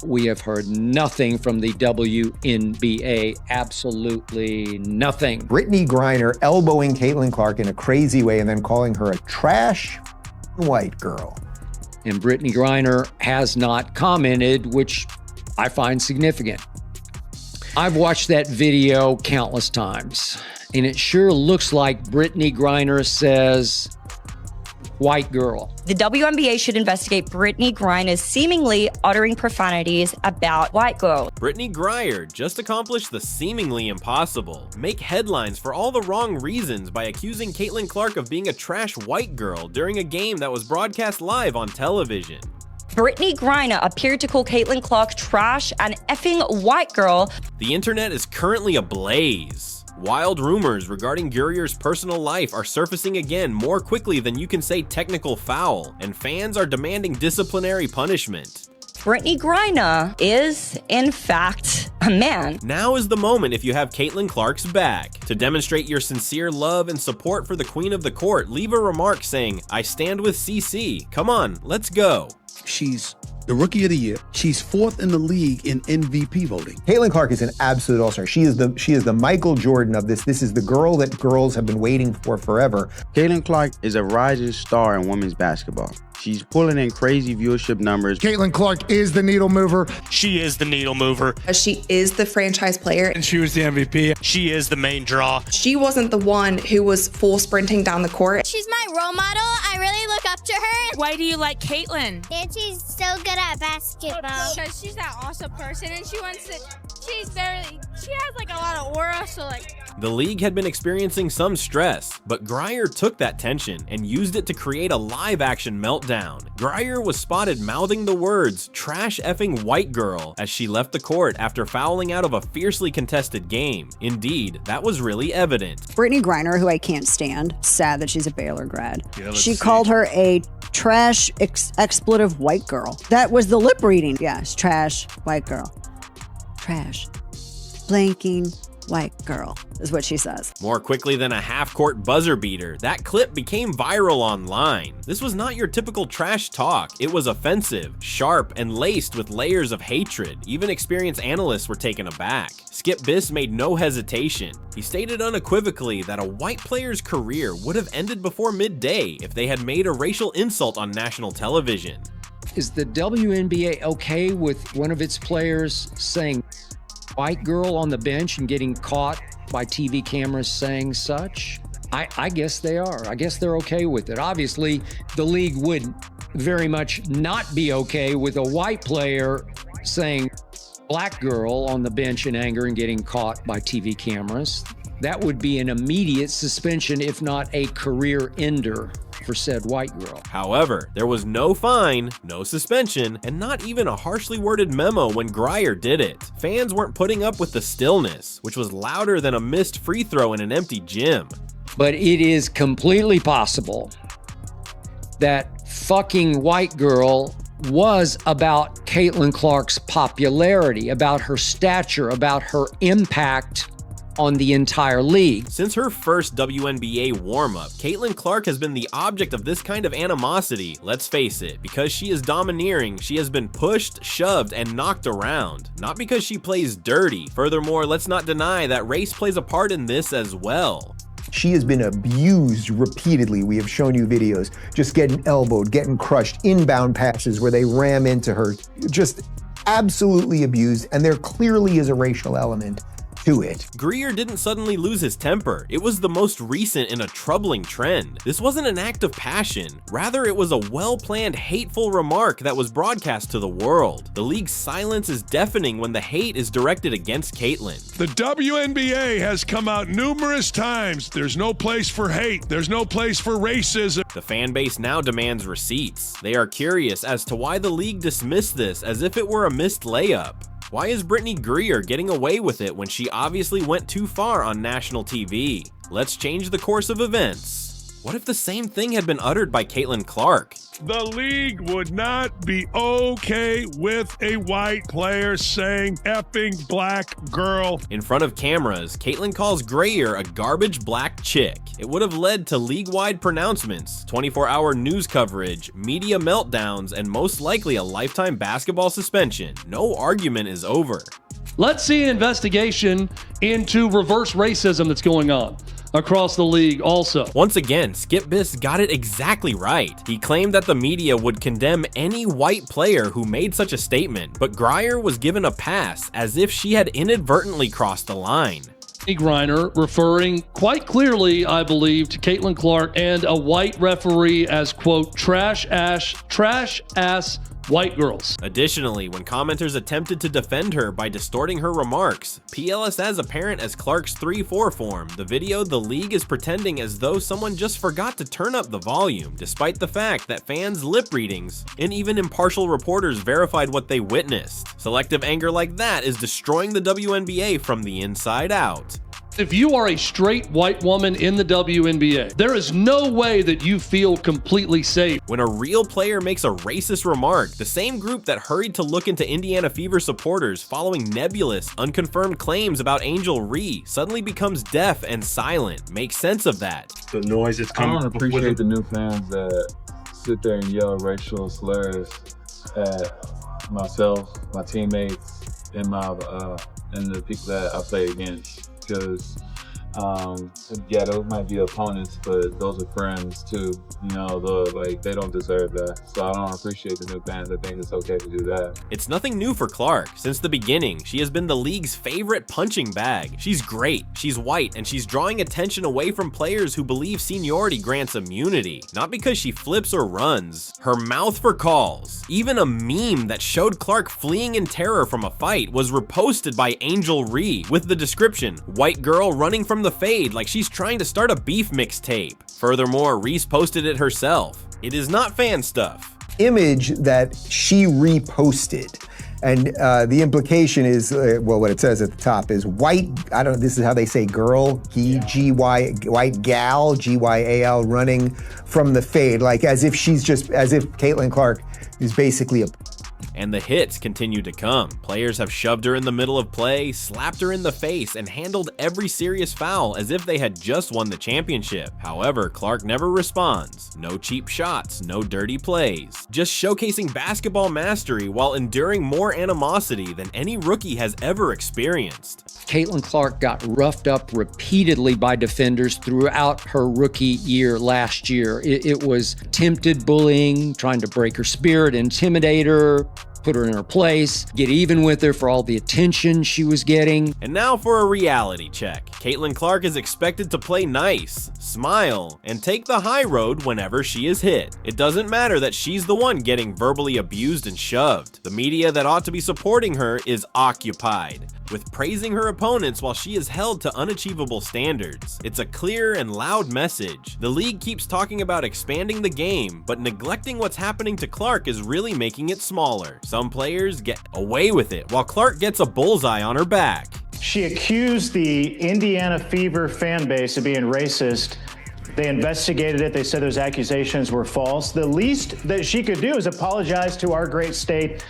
We have heard nothing from the WNBA, absolutely nothing. Brittney Griner elbowing Caitlin Clark in a crazy way and then calling her a trash white girl. And Brittney Griner has not commented, which I find significant. I've watched that video countless times, and it sure looks like Brittney Griner says, white girl. The WNBA should investigate Brittney Griner's seemingly uttering profanities about white girls. Brittney Griner just accomplished the seemingly impossible. Make headlines for all the wrong reasons by accusing Caitlin Clark of being a trash white girl during a game that was broadcast live on television. Brittney Griner appeared to call Caitlin Clark trash and effing white girl. The internet is currently ablaze. Wild rumors regarding Gurrier's personal life are surfacing again more quickly than you can say technical foul, and fans are demanding disciplinary punishment. Brittney Griner is, in fact, a man. Now is the moment if you have Caitlin Clark's back. To demonstrate your sincere love and support for the Queen of the Court, leave a remark saying, "I stand with CC. Come on, let's go." She's the Rookie of the Year. She's 4th in the league in MVP voting. Caitlin Clark is an absolute all-star. She is the Michael Jordan of this. This is the girl that girls have been waiting for forever. Caitlin Clark is a rising star in women's basketball. She's pulling in crazy viewership numbers. Caitlin Clark is the needle mover. She is the needle mover. She is the franchise player. And she was the MVP. She is the main draw. She wasn't the one who was full sprinting down the court. She's my role model. I really look up to her. Why do you like Caitlin? And she's so good at basketball. Because she's that awesome person and she has like a lot of aura, so like. The league had been experiencing some stress, but Griner took that tension and used it to create a live-action meltdown. Griner was spotted mouthing the words, "trash effing white girl," as she left the court after fouling out of a fiercely contested game. Indeed, that was really evident. Brittney Griner, who I can't stand, sad that she's a Baylor grad. She called her a trash expletive white girl. That was the lip reading. Yes, trash white girl. Trash. Blanking white girl is what she says. More quickly than a half-court buzzer beater, that clip became viral online. This was not your typical trash talk. It was offensive, sharp, and laced with layers of hatred. Even experienced analysts were taken aback. Skip Biss made no hesitation. He stated unequivocally that a white player's career would have ended before midday if they had made a racial insult on national television. Is the WNBA okay with one of its players saying white girl on the bench and getting caught by TV cameras saying such? I guess they are. I guess they're okay with it. Obviously, the league would very much not be okay with a white player saying black girl on the bench in anger and getting caught by TV cameras. That would be an immediate suspension, if not a career ender for said white girl. However, there was no fine, no suspension, and not even a harshly worded memo when Griner did it. Fans weren't putting up with the stillness, which was louder than a missed free throw in an empty gym. But it is completely possible that fucking white girl was about Caitlin Clark's popularity, about her stature, about her impact on the entire league. Since her first WNBA warm-up, Caitlin Clark has been the object of this kind of animosity. Let's face it, because she is domineering, she has been pushed, shoved, and knocked around. Not because she plays dirty. Furthermore, let's not deny that race plays a part in this as well. She has been abused repeatedly. We have shown you videos, just getting elbowed, getting crushed, inbound passes where they ram into her, just absolutely abused, and there clearly is a racial element to it. Griner didn't suddenly lose his temper. It was the most recent in a troubling trend. This wasn't an act of passion. Rather, it was a well-planned, hateful remark that was broadcast to the world. The league's silence is deafening when the hate is directed against Caitlin. The WNBA has come out numerous times. There's no place for hate. There's no place for racism. The fan base now demands receipts. They are curious as to why the league dismissed this as if it were a missed layup. Why is Brittney Griner getting away with it when she obviously went too far on national TV? Let's change the course of events. What if the same thing had been uttered by Caitlin Clark? The league would not be okay with a white player saying effing black girl. In front of cameras, Caitlin calls Griner a garbage black chick. It would have led to league-wide pronouncements, 24-hour news coverage, media meltdowns, and most likely a lifetime basketball suspension. No argument is over. Let's see an investigation into reverse racism that's going on across the league also. Once again, Skip Biss got it exactly right. He claimed that the media would condemn any white player who made such a statement, but Griner was given a pass as if she had inadvertently crossed the line. Griner referring quite clearly, I believe, to Caitlin Clark and a white referee as, quote, trash ass white girls. Additionally, when commenters attempted to defend her by distorting her remarks, PLS as apparent as Clark's 3-4 form, the video the league is pretending as though someone just forgot to turn up the volume, despite the fact that fans' lip readings and even impartial reporters verified what they witnessed. Selective anger like that is destroying the WNBA from the inside out. If you are a straight white woman in the WNBA, there is no way that you feel completely safe. When a real player makes a racist remark, the same group that hurried to look into Indiana Fever supporters following nebulous, unconfirmed claims about Angel Ree suddenly becomes deaf and silent. Make sense of that. The noise is coming. I don't appreciate the new fans that sit there and yell racial slurs at myself, my teammates, and the people that I play against. Because yeah, those might be opponents, but those are friends too. You know, they don't deserve that. So I don't appreciate the new fans. I think it's okay to do that. It's nothing new for Clark. Since the beginning, she has been the league's favorite punching bag. She's great, she's white, and she's drawing attention away from players who believe seniority grants immunity. Not because she flips or runs. Her mouth for calls. Even a meme that showed Clark fleeing in terror from a fight was reposted by Angel Ree with the description, white girl running from the fade like she's trying to start a beef mixtape. Furthermore, Reese posted it herself. It is not fan stuff. Image that she reposted. And the implication is, well, what it says at the top is white, this is how they say girl, G-Y, white gal, G-Y-A-L, running from the fade, like as if Caitlin Clark is basically a... And the hits continue to come. Players have shoved her in the middle of play, slapped her in the face, and handled every serious foul as if they had just won the championship. However, Clark never responds. No cheap shots, no dirty plays. Just showcasing basketball mastery while enduring more animosity than any rookie has ever experienced. Caitlin Clark got roughed up repeatedly by defenders throughout her rookie year last year. It was attempted bullying, trying to break her spirit, intimidate her, put her in her place, get even with her for all the attention she was getting. And now for a reality check. Caitlin Clark is expected to play nice, smile, and take the high road whenever she is hit. It doesn't matter that she's the one getting verbally abused and shoved. The media that ought to be supporting her is occupied with praising her opponents while she is held to unachievable standards. It's a clear and loud message. The league keeps talking about expanding the game, but neglecting what's happening to Clark is really making it smaller. Some players get away with it, while Clark gets a bullseye on her back. She accused the Indiana Fever fan base of being racist. They investigated it. They said those accusations were false. The least that she could do is apologize to our great state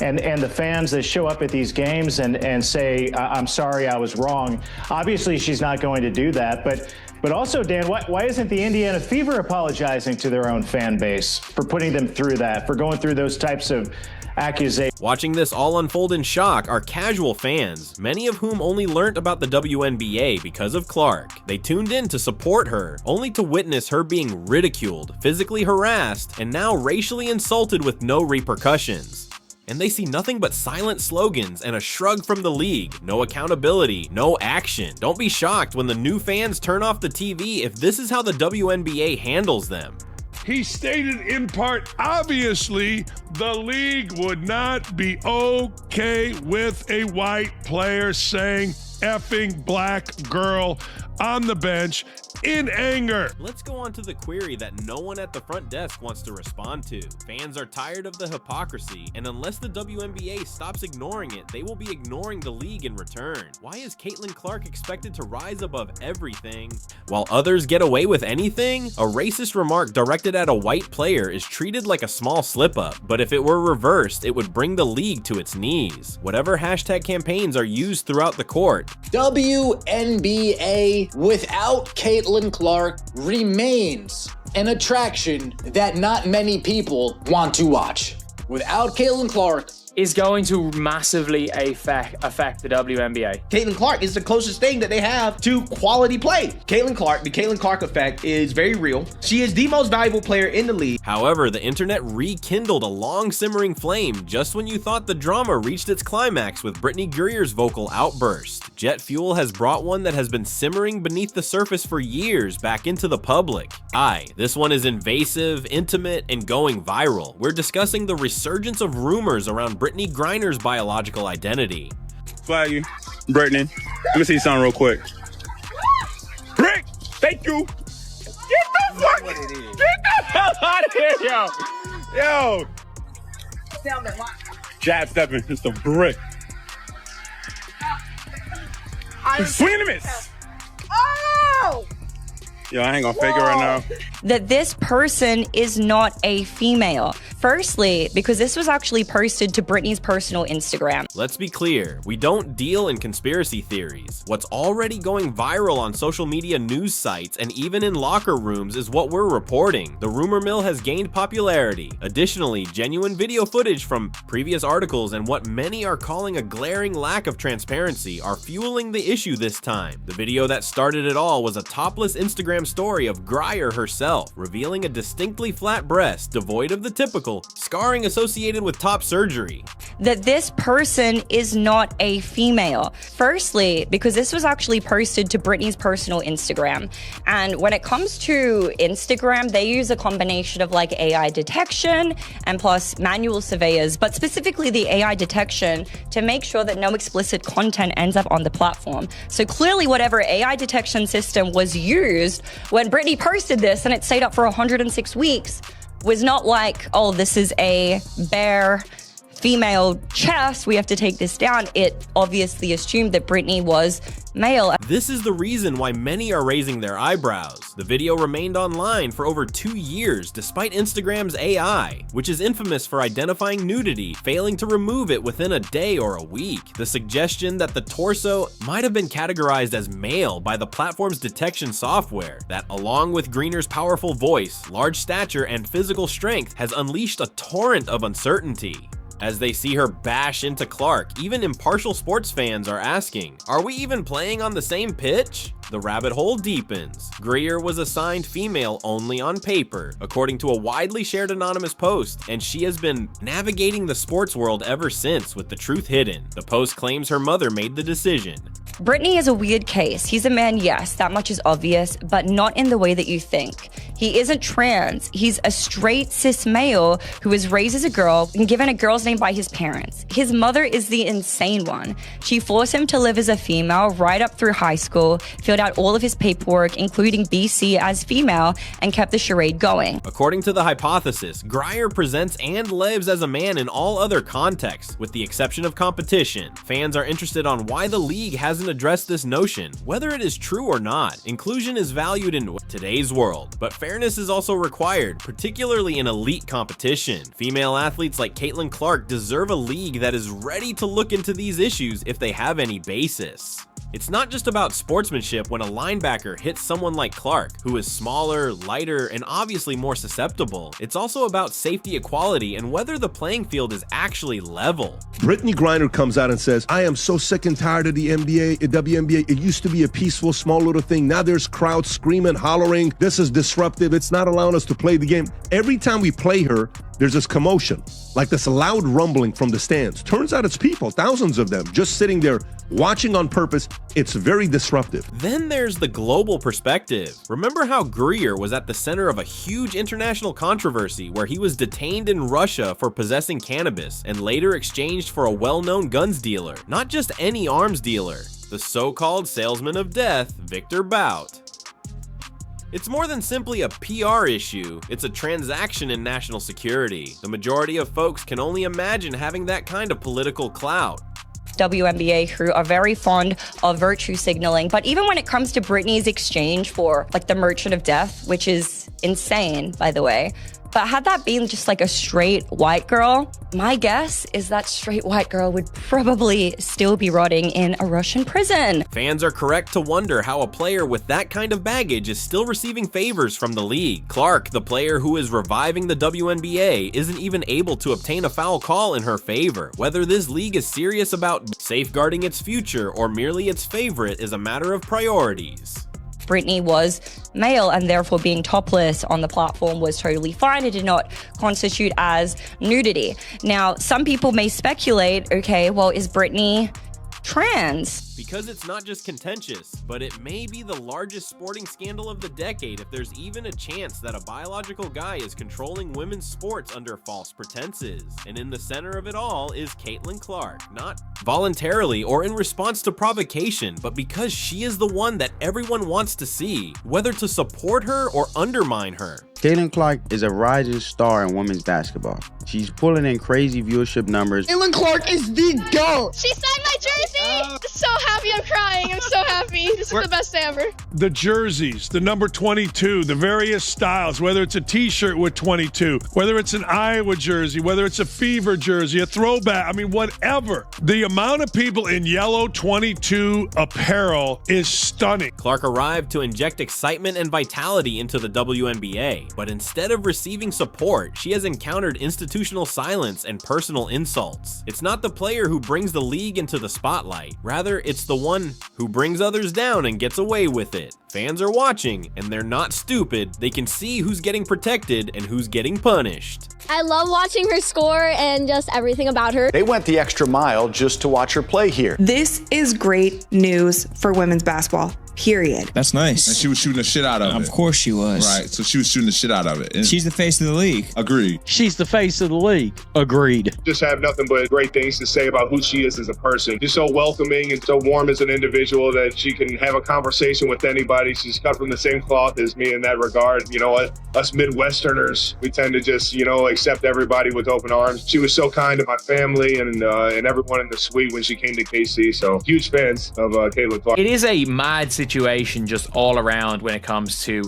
and the fans that show up at these games and say, I'm sorry, I was wrong. Obviously, she's not going to do that. But also, Dan, why isn't the Indiana Fever apologizing to their own fan base for putting them through that, for going through those types of accusations? Watching this all unfold in shock are casual fans, many of whom only learned about the WNBA because of Clark. They tuned in to support her, only to witness her being ridiculed, physically harassed, and now racially insulted with no repercussions. And they see nothing but silent slogans and a shrug from the league. No accountability, no action. Don't be shocked when the new fans turn off the TV if this is how the WNBA handles them. He stated in part, obviously, the league would not be okay with a white player saying effing black girl on the bench in anger. Let's go on to the query that no one at the front desk wants to respond to. Fans are tired of the hypocrisy, and unless the WNBA stops ignoring it, they will be ignoring the league in return. Why is Caitlin Clark expected to rise above everything, while others get away with anything? A racist remark directed at a white player is treated like a small slip-up, but if it were reversed, it would bring the league to its knees. Whatever hashtag campaigns are used throughout the court. WNBA without Caitlin Clark remains an attraction that not many people want to watch. Without Caitlin Clark, is going to massively affect the WNBA. Caitlin Clark is the closest thing that they have to quality play. Caitlin Clark, the Caitlin Clark effect is very real. She is the most valuable player in the league. However, the internet rekindled a long simmering flame just when you thought the drama reached its climax with Brittney Griner's vocal outburst. Jet fuel has brought one that has been simmering beneath the surface for years back into the public. This one is invasive, intimate, and going viral. We're discussing the resurgence of rumors around Brittney Griner's biological identity. Flaggy, Brittney, let me see something real quick. Rick, thank you. Get the hell out of here, yo. Jab stepping, it's a brick. Swing and a miss. Oh! Yo, I ain't gonna fake it right now. That this person is not a female. Firstly, because this was actually posted to Brittney's personal Instagram. Let's be clear, we don't deal in conspiracy theories. What's already going viral on social media news sites and even in locker rooms is what we're reporting. The rumor mill has gained popularity. Additionally, genuine video footage from previous articles and what many are calling a glaring lack of transparency are fueling the issue this time. The video that started it all was a topless Instagram story of Griner herself, revealing a distinctly flat breast devoid of the typical scarring associated with top surgery. That this person is not a female. Firstly, because this was actually posted to Brittney's personal Instagram. And when it comes to Instagram, they use a combination of like AI detection and plus manual surveyors, but specifically the AI detection to make sure that no explicit content ends up on the platform. So clearly whatever AI detection system was used when Brittney posted this and it stayed up for 106 weeks was not like, oh, this is a bare female chest, we have to take this down. It obviously assumed that Brittney was male. This is the reason why many are raising their eyebrows. The video remained online for over 2 years despite Instagram's AI, which is infamous for identifying nudity, failing to remove it within a day or a week. The suggestion that the torso might have been categorized as male by the platform's detection software that, along with Griner's powerful voice, large stature, and physical strength, has unleashed a torrent of uncertainty. As they see her bash into Clark, even impartial sports fans are asking, are we even playing on the same pitch? The rabbit hole deepens. Griner was assigned female only on paper, according to a widely shared anonymous post, and she has been navigating the sports world ever since with the truth hidden. The post claims her mother made the decision. Brittney is a weird case. He's a man, yes, that much is obvious, but not in the way that you think. He isn't trans. He's a straight cis male who was raised as a girl and given a girl's name by his parents. His mother is the insane one. She forced him to live as a female right up through high school, filled out all of his paperwork, including BC as female, and kept the charade going. According to the hypothesis, Griner presents and lives as a man in all other contexts, with the exception of competition. Fans are interested on why the league hasn't addressed this notion. Whether it is true or not, inclusion is valued in today's world, but fairness is also required, particularly in elite competition. Female athletes like Caitlin Clark deserve a league that is ready to look into these issues if they have any basis. It's not just about sportsmanship when a linebacker hits someone like Clark, who is smaller, lighter, and obviously more susceptible. It's also about safety equality and whether the playing field is actually level. Brittney Griner comes out and says, I am so sick and tired of the WNBA. It used to be a peaceful, small little thing. Now there's crowds screaming, hollering. This is disruptive. It's not allowing us to play the game. Every time we play her, there's this commotion, like this loud rumbling from the stands. Turns out it's people, thousands of them, just sitting there watching on purpose. It's very disruptive. Then there's the global perspective. Remember how Griner was at the center of a huge international controversy where he was detained in Russia for possessing cannabis and later exchanged for a well-known guns dealer. Not just any arms dealer, the so-called salesman of death, Victor Bout. It's more than simply a PR issue, it's a transaction in national security. The majority of folks can only imagine having that kind of political clout. WNBA crew are very fond of virtue signaling, but even when it comes to Brittney's exchange for like the Merchant of Death, which is insane, by the way, but had that been just like a straight white girl, my guess is that straight white girl would probably still be rotting in a Russian prison. Fans are correct to wonder how a player with that kind of baggage is still receiving favors from the league. Clark, the player who is reviving the WNBA, isn't even able to obtain a foul call in her favor. Whether this league is serious about safeguarding its future or merely its favorite is a matter of priorities. Brittney was male and therefore being topless on the platform was totally fine. It did not constitute as nudity. Now, some people may speculate, okay, well, is Brittney trans? Because it's not just contentious, but it may be the largest sporting scandal of the decade if there's even a chance that a biological guy is controlling women's sports under false pretenses. And in the center of it all is Caitlin Clark, not voluntarily or in response to provocation, but because she is the one that everyone wants to see, whether to support her or undermine her. Caitlin Clark is a rising star in women's basketball. She's pulling in crazy viewership numbers. Caitlin Clark is the GOAT. She signed my jersey. I'm so happy. I'm crying. I'm so happy. This is the best day ever. The jerseys, the number 22, the various styles, whether it's a t-shirt with 22, whether it's an Iowa jersey, whether it's a Fever jersey, a throwback, I mean, whatever. The amount of people in yellow 22 apparel is stunning. Clark arrived to inject excitement and vitality into the WNBA, but instead of receiving support, she has encountered institutional silence and personal insults. It's not the player who brings the league into the spotlight. Rather, it's the one who brings others down and gets away with it. Fans are watching, and they're not stupid. They can see who's getting protected and who's getting punished. I love watching her score and just everything about her. They went the extra mile just to watch her play here. This is great news for women's basketball. Period. That's nice. And she was shooting the shit out of it. Of course she was. Right, so she was shooting the shit out of it. And she's the face of the league. Agreed. She's the face of the league. Agreed. Just have nothing but great things to say about who she is as a person. Just so welcoming and so warm as an individual that she can have a conversation with anybody. She's cut from the same cloth as me in that regard. You know what? Us Midwesterners, we tend to just, accept everybody with open arms. She was so kind to my family and everyone in the suite when she came to KC. So huge fans of Caitlin Clark. It is a mad situation just all around when it comes to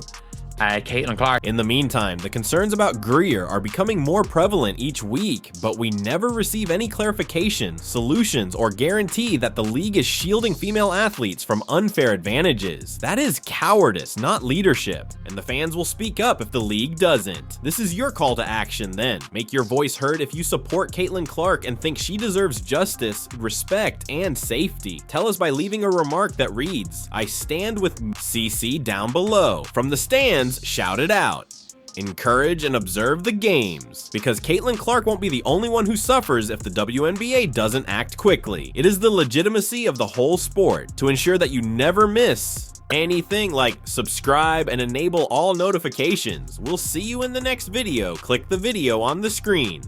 Caitlin Clark. In the meantime, the concerns about Griner are becoming more prevalent each week, but we never receive any clarification, solutions, or guarantee that the league is shielding female athletes from unfair advantages. That is cowardice, not leadership, and the fans will speak up if the league doesn't. This is your call to action then. Make your voice heard if you support Caitlin Clark and think she deserves justice, respect, and safety. Tell us by leaving a remark that reads, "I stand with CC down below." From the stands, shout it out. Encourage and observe the games, because Caitlin Clark won't be the only one who suffers if the WNBA doesn't act quickly. It is the legitimacy of the whole sport to ensure that you never miss anything. Like subscribe and enable all notifications. We'll see you in the next video. Click the video on the screen.